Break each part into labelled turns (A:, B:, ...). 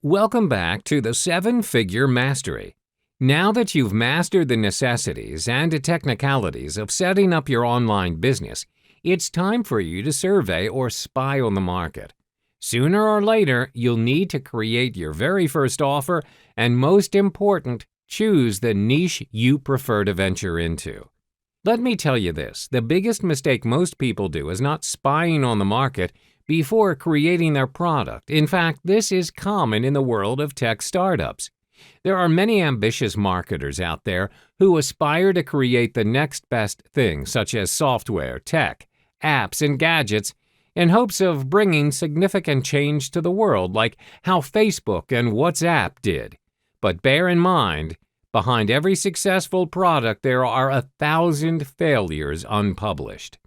A: Welcome back to the 7-Figure Mastery. Now that you've mastered the necessities and technicalities of setting up your online business, it's time for you to survey or spy on the market. Sooner or later, you'll need to create your very first offer and, most important, choose the niche you prefer to venture into. Let me tell you this, the biggest mistake most people do is not spying on the market before creating their product. In fact, this is common in the world of tech startups. There are many ambitious marketers out there who aspire to create the next best thing, such as software, tech, apps, and gadgets, in hopes of bringing significant change to the world, like how Facebook and WhatsApp did. But bear in mind, behind every successful product there are 1,000 failures unpublished.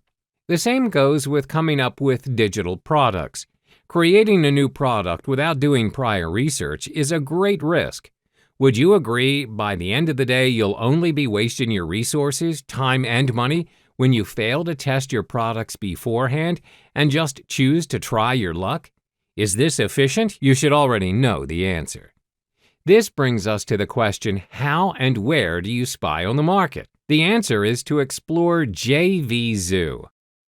A: The same goes with coming up with digital products. Creating a new product without doing prior research is a great risk. Would you agree, by the end of the day, you'll only be wasting your resources, time, and money when you fail to test your products beforehand and just choose to try your luck? Is this efficient? You should already know the answer. This brings us to the question, how and where do you spy on the market? The answer is to explore JVZoo.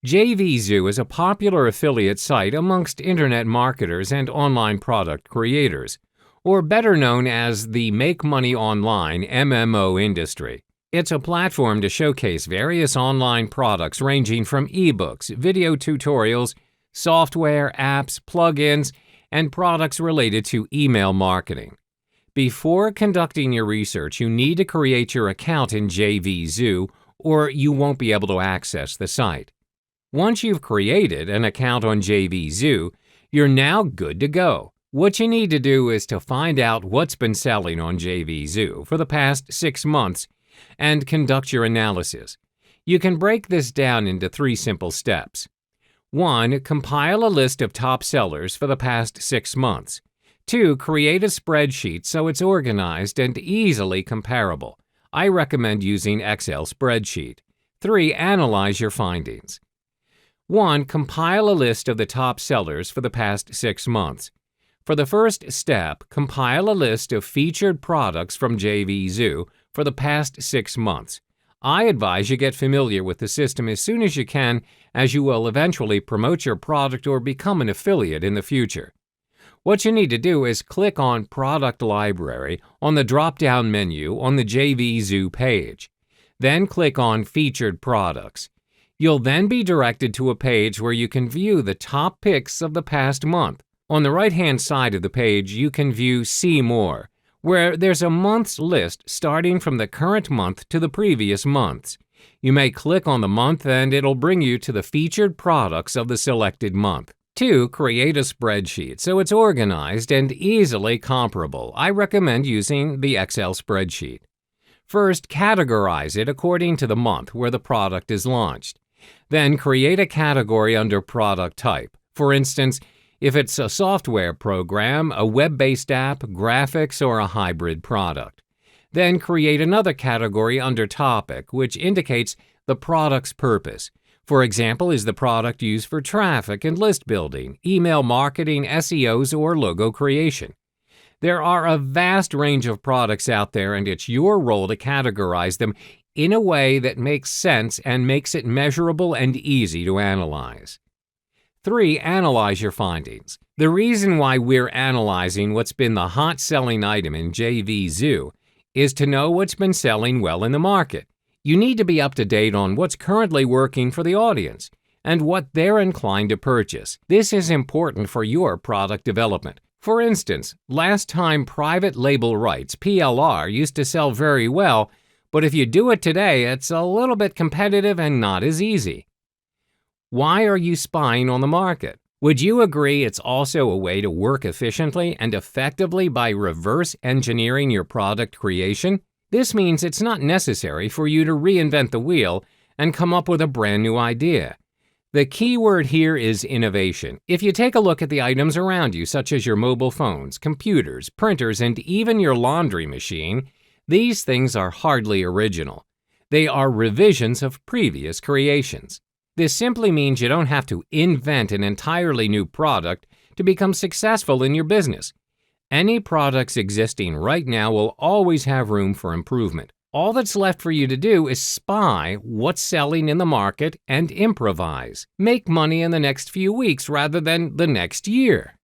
A: JVZoo is a popular affiliate site amongst internet marketers and online product creators, or better known as the Make Money Online MMO industry. It's a platform to showcase various online products ranging from ebooks, video tutorials, software, apps, plugins, and products related to email marketing. Before conducting your research, you need to create your account in JVZoo, or you won't be able to access the site. Once you've created an account on JVZoo, you're now good to go. What you need to do is to find out what's been selling on JVZoo for the past 6 months and conduct your analysis. You can break this down into 3 simple steps. 1. Compile a list of top sellers for the past 6 months. 2. Create a spreadsheet so it's organized and easily comparable. I recommend using Excel spreadsheet. 3. Analyze your findings. 1. Compile a list of the top sellers for the past 6 months. For the first step, compile a list of featured products from JVZoo for the past 6 months. I advise you get familiar with the system as soon as you can, as you will eventually promote your product or become an affiliate in the future. What you need to do is click on Product Library on the drop-down menu on the JVZoo page. Then click on Featured Products. You'll then be directed to a page where you can view the top picks of the past month. On the right-hand side of the page, you can view See More, where there's a month's list starting from the current month to the previous months. You may click on the month and it'll bring you to the featured products of the selected month. 2. Create a spreadsheet so it's organized and easily comparable. I recommend using the Excel spreadsheet. First, categorize it according to the month where the product is launched. Then create a category under product type. For instance, if it's a software program, a web-based app, graphics, or a hybrid product. Then create another category under topic, which indicates the product's purpose. For example, is the product used for traffic and list building, email marketing, SEOs, or logo creation? There are a vast range of products out there, and it's your role to categorize them in a way that makes sense and makes it measurable and easy to analyze. 3. Analyze your findings. The reason why we're analyzing what's been the hot-selling item in JVZoo is to know what's been selling well in the market. You need to be up to date on what's currently working for the audience and what they're inclined to purchase. This is important for your product development. For instance, last time private label rights, PLR, used to sell very well, but if you do it today, it's a little bit competitive and not as easy. Why are you spying on the market? Would you agree it's also a way to work efficiently and effectively by reverse engineering your product creation? This means it's not necessary for you to reinvent the wheel and come up with a brand new idea. The key word here is innovation. If you take a look at the items around you, such as your mobile phones, computers, printers, and even your laundry machine, these things are hardly original. They are revisions of previous creations. This simply means you don't have to invent an entirely new product to become successful in your business. Any products existing right now will always have room for improvement. All that's left for you to do is spy what's selling in the market and improvise. Make money in the next few weeks rather than the next year.